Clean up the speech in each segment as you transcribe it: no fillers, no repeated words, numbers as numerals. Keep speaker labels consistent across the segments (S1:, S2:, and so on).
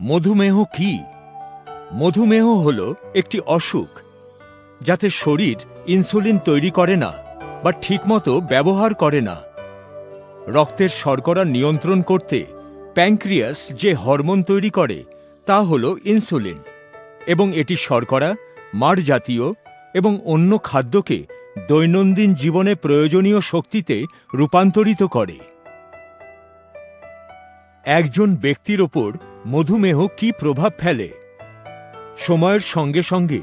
S1: মধুমেহ কি? মধুমেহ হল একটি অসুখ যাতে শরীর ইনসুলিন তৈরি করে না বা ঠিকমতো ব্যবহার করে না। রক্তের শর্করা নিয়ন্ত্রণ করতে প্যানক্রিয়াস যে হরমোন তৈরি করে তা হল ইনসুলিন, এবং এটি শর্করা, মাড় জাতীয় এবং অন্য খাদ্যকে দৈনন্দিন জীবনে প্রয়োজনীয় শক্তিতে রূপান্তরিত করে। একজন ব্যক্তির ওপর মধুমেহ কি প্রভাব ফেলে? সময়ের সঙ্গে সঙ্গে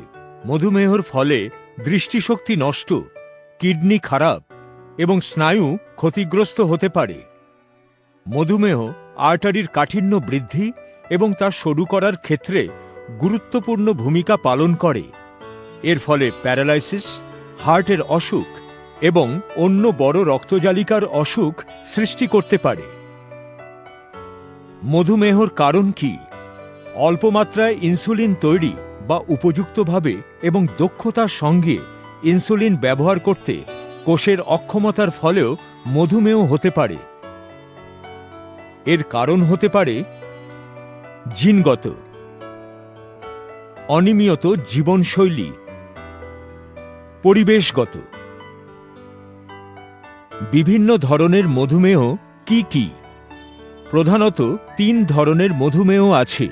S1: মধুমেহর ফলে দৃষ্টিশক্তি নষ্ট, কিডনি খারাপ এবং স্নায়ু ক্ষতিগ্রস্ত হতে পারে। মধুমেহ আর্টারির কাঠিন্য বৃদ্ধি এবং তা সরু করার ক্ষেত্রে গুরুত্বপূর্ণ ভূমিকা পালন করে। এর ফলে প্যারালাইসিস, হার্টের অসুখ এবং অন্য বড় রক্তজালিকার অসুখ সৃষ্টি করতে পারে। মধুমেহর কারণ কি? অল্প মাত্রায় ইনসুলিন তৈরি বা উপযুক্তভাবে এবং দক্ষতার সঙ্গে ইনসুলিন ব্যবহার করতে কোষের অক্ষমতার ফলেও মধুমেহ হতে পারে। এর কারণ হতে পারে জিনগত, অনিয়মিত জীবনশৈলী, পরিবেশগত। বিভিন্ন ধরনের মধুমেহ কি কি? প্রধানত 3 ধরনের মধুমেহ আছে।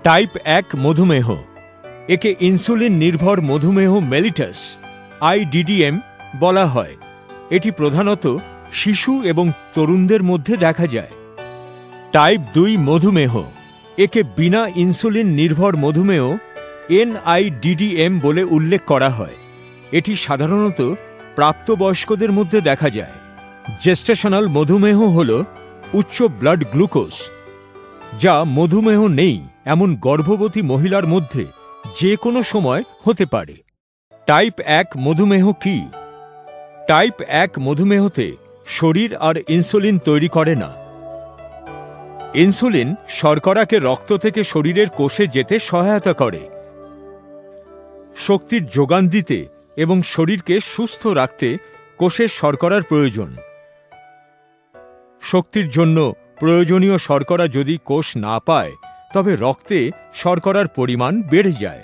S1: টাইপ 1 মধুমেহ, একে ইনসুলিন নির্ভর মধুমেহ মেলিটাস IDDM বলা হয়। এটি প্রধানত শিশু এবং তরুণদের মধ্যে দেখা যায়। টাইপ 2 মধুমেহ, একে বিনা ইনসুলিন নির্ভর মধুমেহ NIDDM বলে উল্লেখ করা হয়। এটি সাধারণত প্রাপ্তবয়স্কদের মধ্যে দেখা যায়। জেস্টেশনাল মধুমেহ হল উচ্চ ব্লাড গ্লুকোজ, যা মধুমেহ নেই এমন গর্ভবতী মহিলার মধ্যে যে কোনো সময় হতে পারে। টাইপ 1 মধুমেহ কি? টাইপ 1 মধুমেহতে শরীর আর ইনসুলিন তৈরি করে না। ইনসুলিন শর্করাকে রক্ত থেকে শরীরের কোষে যেতে সহায়তা করে, শক্তির যোগান দিতে এবং শরীরকে সুস্থ রাখতে কোষের শর্করার প্রয়োজন। শক্তির জন্য প্রয়োজনীয় শর্করা যদি কোষ না পায়, তবে রক্তে শর্করার পরিমাণ বেড়ে যায়।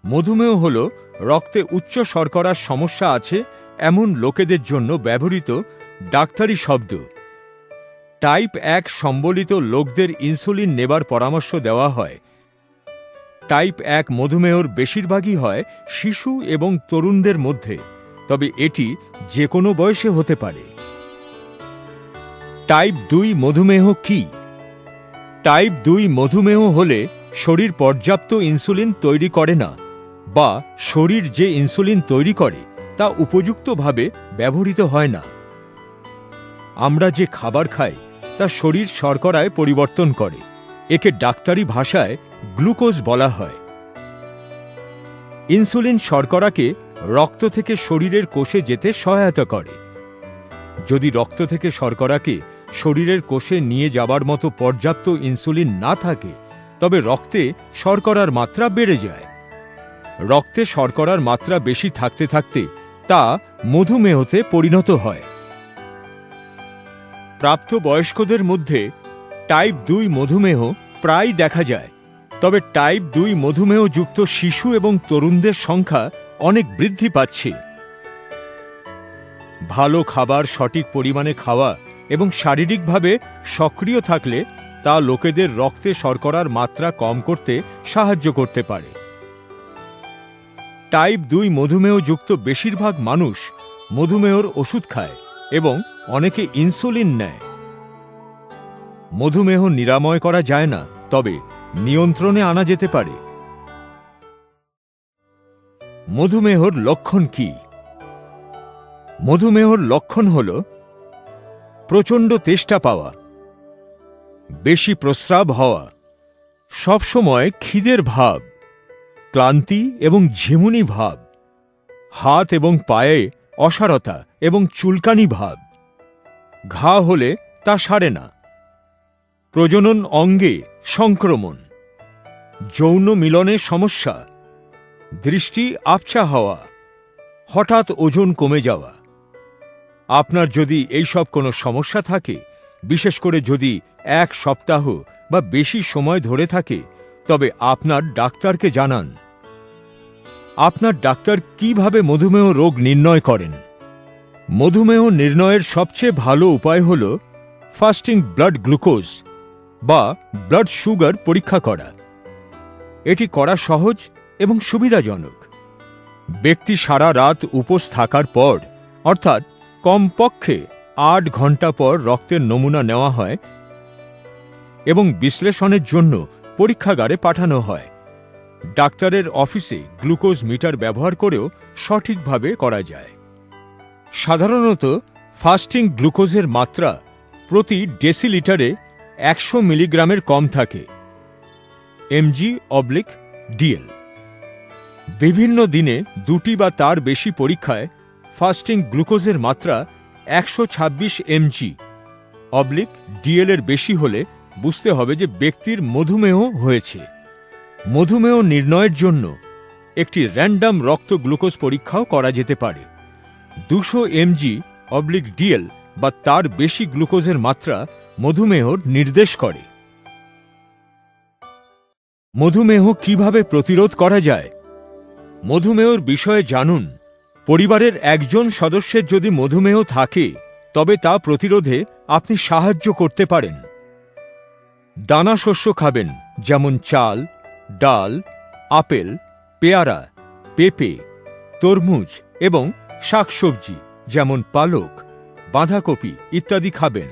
S1: মধুমেহ হল রক্তে উচ্চ শর্করার সমস্যা আছে এমন লোকেদের জন্য ব্যবহৃত ডাক্তারি শব্দ। টাইপ 1 সম্বলিত লোকদের ইনসুলিন নেবার পরামর্শ দেওয়া হয়। টাইপ 1 মধুমেহর বেশিরভাগই হয় শিশু এবং তরুণদের মধ্যে, তবে এটি যে কোনো বয়সে হতে পারে। টাইপ 2 মধুমেহ কি? টাইপ 2 মধুমেহ হলে শরীর পর্যাপ্ত ইনসুলিন তৈরি করে না, বা শরীর যে ইনসুলিন তৈরি করে তা উপযুক্তভাবে ব্যবহৃত হয় না। আমরা যে খাবার খাই তা শরীর শর্করায় পরিবর্তন করে। একে ডাক্তারি ভাষায় গ্লুকোজ বলা হয়। ইনসুলিন শর্করাকে রক্ত থেকে শরীরের কোষে যেতে সহায়তা করে। যদি রক্ত থেকে শর্করাকে শরীরের কোষে নিয়ে যাবার মতো পর্যাপ্ত ইনসুলিন না থাকে, তবে রক্তে শর্করার মাত্রা বেড়ে যায়। রক্তে শর্করার মাত্রা বেশি থাকতে থাকতে তা মধুমেহতে পরিণত হয়। প্রাপ্তবয়স্কদের মধ্যে টাইপ 2 মধুমেহ প্রায় দেখা যায়, তবে টাইপ 2 মধুমেহযুক্ত শিশু এবং তরুণদের সংখ্যা অনেক বৃদ্ধি পাচ্ছে। ভালো খাবার সঠিক পরিমাণে খাওয়া এবং শারীরিকভাবে সক্রিয় থাকলে তা লোকেদের রক্তে শর্করার মাত্রা কম করতে সাহায্য করতে পারে। টাইপ 2 মধুমেহযুক্ত বেশিরভাগ মানুষ মধুমেহর ওষুধ খায় এবং অনেকে ইনসুলিন নেয়। মধুমেহ নিরাময় করা যায় না, তবে নিয়ন্ত্রণে আনা যেতে পারে। মধুমেহর লক্ষণ কি? মধুমেহর লক্ষণ হল প্রচণ্ড তেষ্টা পাওয়া, বেশি প্রস্রাব হওয়া, সবসময় খিদের ভাব, ক্লান্তি এবং ঝিমুনি ভাব, হাত এবং পায়ে অসাড়তা এবং চুলকানি ভাব, ঘা হলে তা সারে না, প্রজনন অঙ্গে সংক্রমণ, যৌন মিলনে সমস্যা, দৃষ্টি আবছা হওয়া, হঠাৎ ওজন কমে যাওয়া। আপনার যদি এইসব কোনো সমস্যা থাকে, বিশেষ করে যদি 1 সপ্তাহ বা বেশি সময় ধরে থাকে, তবে আপনার ডাক্তারকে জানান। আপনার ডাক্তার কিভাবে মধুমেহ রোগ নির্ণয় করেন? মধুমেহ নির্ণয়ের সবচেয়ে ভালো উপায় হল ফাস্টিং ব্লাড গ্লুকোজ বা ব্লাড সুগার পরীক্ষা করা। এটি করা সহজ এবং সুবিধাজনক। ব্যক্তি সারা রাত উপোস থাকার পর, অর্থাৎ কমপক্ষে ৮ ঘন্টা পর রক্তের নমুনা নেওয়া হয় এবং বিশ্লেষণের জন্য পরীক্ষাগারে পাঠানো হয়। ডাক্তারের অফিসে গ্লুকোজ মিটার ব্যবহার করেও সঠিকভাবে করা যায়। সাধারণত ফাস্টিং গ্লুকোজের মাত্রা প্রতি ডেসিলিটারে ১০০ মিলিগ্রামের কম থাকে, mg/dl। বিভিন্ন দিনে ২টি বা তার বেশি পরীক্ষায় ফাস্টিং গ্লুকোজের মাত্রা ১২৬ mg/dl এর বেশি হলে বুঝতে হবে যে ব্যক্তির মধুমেহ হয়েছে। মধুমেহ নির্ণয়ের জন্য একটি র্যান্ডম রক্ত গ্লুকোজ পরীক্ষাও করা যেতে পারে। ২০০ mg/dl বা তার বেশি গ্লুকোজের মাত্রা মধুমেহর নির্দেশ করে। মধুমেহ কিভাবে প্রতিরোধ করা যায়? মধুমেহর বিষয়ে জানুন। পরিবারের একজন সদস্যের যদি মধুমেহ থাকে, তবে তা প্রতিরোধে আপনি সাহায্য করতে পারেন। দানা শস্য খাবেন, যেমন চাল, ডাল, আপেল, পেয়ারা, পেঁপে, তরমুজ এবং শাকসবজি যেমন পালক, বাঁধাকপি ইত্যাদি খাবেন।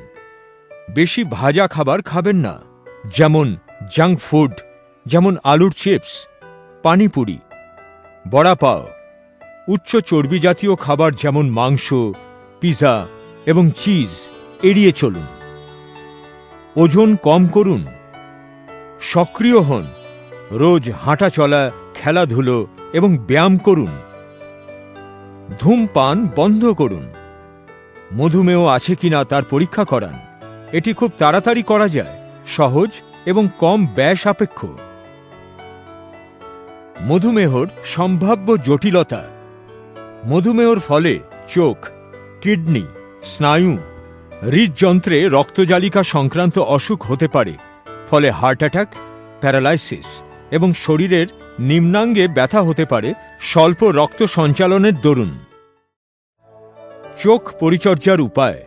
S1: বেশি ভাজা খাবার খাবেন না, যেমন জাঙ্ক ফুড, যেমন আলুর চিপস, পানিপুরি, বড়া পাও। উচ্চ চর্বি জাতীয় খাবার যেমন মাংস, পিৎজা এবং চিজ এড়িয়ে চলুন। ওজন কম করুন। সক্রিয় হন। রোজ হাঁটা চলা, খেলাধুলো এবং ব্যায়াম করুন। ধূমপান বন্ধ করুন। মধুমেহ আছে কিনা তার পরীক্ষা করান। এটি খুব তাড়াতাড়ি করা যায়, সহজ এবং কম ব্যয় সাপেক্ষ। মধুমেহর সম্ভাব্য জটিলতা। মধুমেহর ফলে চোখ, কিডনি, স্নায়ু, হৃদযন্ত্রে রক্তজালিকা সংক্রান্ত অসুখ হতে পারে, ফলে হার্ট অ্যাটাক, প্যারালাইসিস এবং শরীরের নিম্নাঙ্গে ব্যথা হতে পারে স্বল্প রক্ত সঞ্চালনের দরুন। চোখ পরিচর্যার উপায়।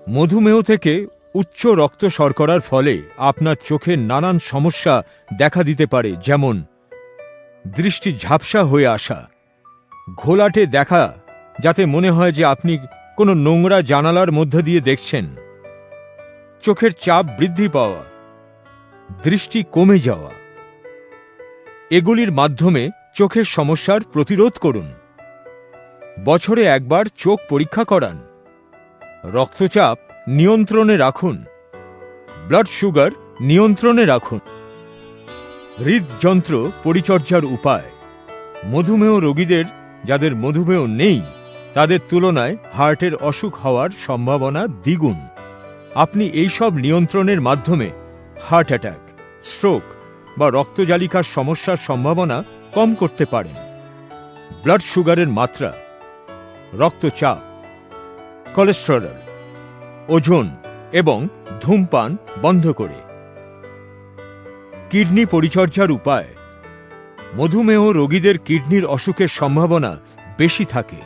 S1: মধুমেহ থেকে উচ্চ রক্ত শর্করার ফলে আপনার চোখের নানান সমস্যা দেখা দিতে পারে, যেমন দৃষ্টি ঝাপসা হয়ে আসা, ঘোলাটে দেখা যাতে মনে হয় যে আপনি কোনো নোংরা জানালার মধ্য দিয়ে দেখছেন, চোখের চাপ বৃদ্ধি পাওয়া, দৃষ্টি কমে যাওয়া। এগুলির মাধ্যমে চোখের সমস্যার প্রতিরোধ করুন। বছরে একবার চোখ পরীক্ষা করান। রক্তচাপ নিয়ন্ত্রণে রাখুন। ব্লাড সুগার নিয়ন্ত্রণে রাখুন। হৃদযন্ত্র পরিচর্যার উপায়। মধুমেহ রোগীদের, যাদের মধুমেহ নেই, তাদের তুলনায় হার্টের অসুখ হওয়ার সম্ভাবনা দ্বিগুণ। আপনি এইসব নিয়ন্ত্রণের মাধ্যমে হার্ট অ্যাটাক, স্ট্রোক বা রক্তজালিকার সমস্যার সম্ভাবনা কম করতে পারেন। ব্লাড সুগারের মাত্রা, রক্তচাপ, কোলেস্টেরল, ওজন এবং ধূমপান বন্ধ করে। কিডনি পরিচর্যার উপায়। মধুমেহ রোগীদের কিডনির অসুখের সম্ভাবনা বেশি থাকে।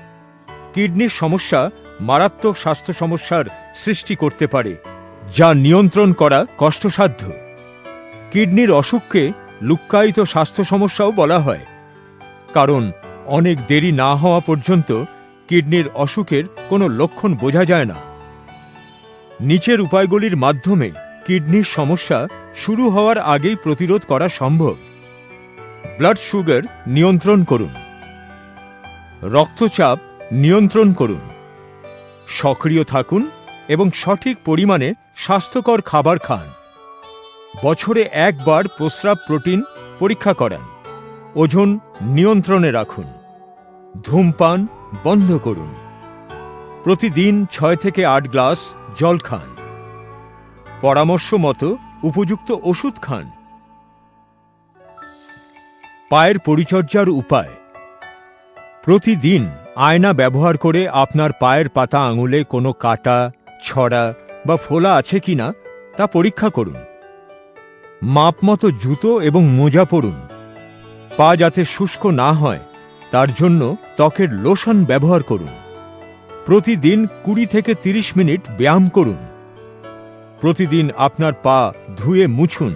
S1: কিডনির সমস্যা মারাত্মক স্বাস্থ্য সমস্যার সৃষ্টি করতে পারে, যা নিয়ন্ত্রণ করা কষ্টসাধ্য। কিডনির অসুখকে লুক্কায়িত স্বাস্থ্য সমস্যাও বলা হয়, কারণ অনেক দেরি না হওয়া পর্যন্ত কিডনির অসুখের কোনো লক্ষণ বোঝা যায় না। নিচের উপায়গুলির মাধ্যমে কিডনির সমস্যা শুরু হওয়ার আগেই প্রতিরোধ করা সম্ভব। ব্লাড সুগার নিয়ন্ত্রণ করুন। রক্তচাপ নিয়ন্ত্রণ করুন। সক্রিয় থাকুন এবং সঠিক পরিমাণে স্বাস্থ্যকর খাবার খান। বছরে একবার প্রস্রাব প্রোটিন পরীক্ষা করান। ওজন নিয়ন্ত্রণে রাখুন। ধূমপান বন্ধ করুন। প্রতিদিন ৬ থেকে ৮ গ্লাস জল খান। পরামর্শ মতো উপযুক্ত ওষুধ খান। পায়ের পরিচর্যার উপায়। প্রতিদিন আয়না ব্যবহার করে আপনার পায়ের পাতা আঙুলে কোনো কাটা, ছড়া বা ফোলা আছে কিনা তা পরীক্ষা করুন। মাপমতো জুতো এবং মোজা পরুন। পা যাতে শুষ্ক না হয় তার জন্য ত্বকের লোশন ব্যবহার করুন। প্রতিদিন 20 থেকে 30 মিনিট ব্যায়াম করুন। প্রতিদিন আপনার পা ধুয়ে মুছুন।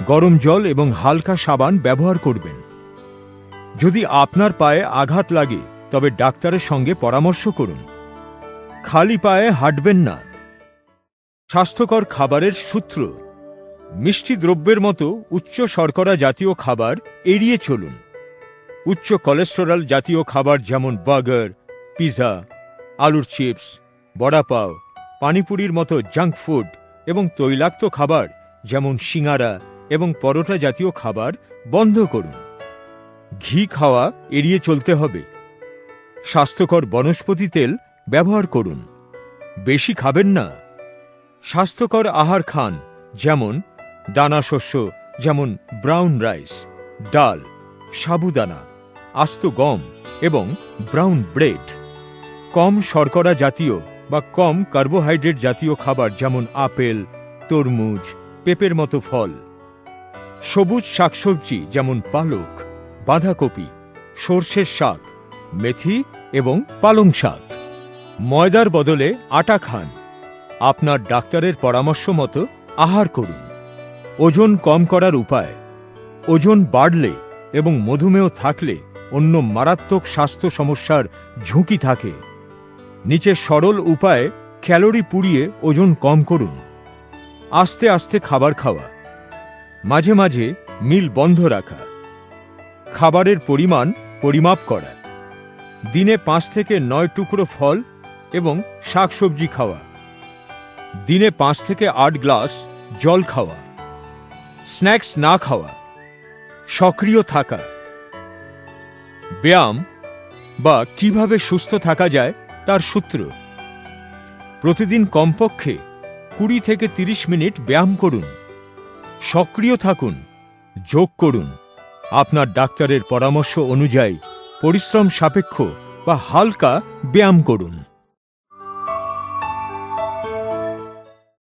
S1: গরম জল এবং হালকা সাবান ব্যবহার করবেন। যদি আপনার পায়ে আঘাত লাগে তবে ডাক্তারের সঙ্গে পরামর্শ করুন। খালি পায়ে হাঁটবেন না। স্বাস্থ্যকর খাবারের সূত্র: মিষ্টি দ্রব্যের মতো উচ্চ শর্করা জাতীয় খাবার এড়িয়ে চলুন। উচ্চ কোলেস্টেরল জাতীয় খাবার যেমন বার্গার, পিৎজা, আলুর চিপস, বড়া পাও, পানিপুরির মতো জাঙ্ক ফুড এবং তৈলাক্ত খাবার যেমন সিঙ্গারা এবং পরোটা জাতীয় খাবার বন্ধ করুন। ঘি খাওয়া এড়িয়ে চলতে হবে। স্বাস্থ্যকর বনস্পতি তেল ব্যবহার করুন। বেশি খাবেন না। স্বাস্থ্যকর আহার খান, যেমন দানা শস্য যেমন ব্রাউন রাইস, ডাল, সাবুদানা, আস্ত গম এবং ব্রাউন ব্রেড। কম শর্করা জাতীয় বা কম কার্বোহাইড্রেট জাতীয় খাবার যেমন আপেল, তরমুজ, পেঁপের মতো ফল। সবুজ শাকসবজি যেমন পালক, বাঁধাকপি, সর্ষের শাক, মেথি এবং পালং শাক। ময়দার বদলে আটা খান। আপনার ডাক্তারের পরামর্শ মতো আহার করুন। ওজন কম করার উপায়: ওজন বাড়লে এবং মধুমেহ থাকলে অন্য মারাত্মক স্বাস্থ্য সমস্যার ঝুঁকি থাকে। নিচে সরল উপায়ে ক্যালোরি পুড়িয়ে ওজন কম করুন। আস্তে আস্তে খাবার খাওয়া। মাঝে মাঝে মিল বন্ধ রাখা। খাবারের পরিমাণ পরিমাপ করা। দিনে 5 থেকে 9 টুকরো ফল এবং শাকসবজি খাওয়া। দিনে 5 থেকে 8 গ্লাস জল খাওয়া। স্ন্যাক্স না খাওয়া। সক্রিয় থাকা। ব্যায়াম বা কিভাবে সুস্থ থাকা যায় তার সূত্র: প্রতিদিন কমপক্ষে 20 থেকে 30 মিনিট ব্যায়াম করুন। সক্রিয় থাকুন। যোগ করুন। আপনার ডাক্তারের পরামর্শ অনুযায়ী পরিশ্রম সাপেক্ষ বা হালকা ব্যায়াম করুন।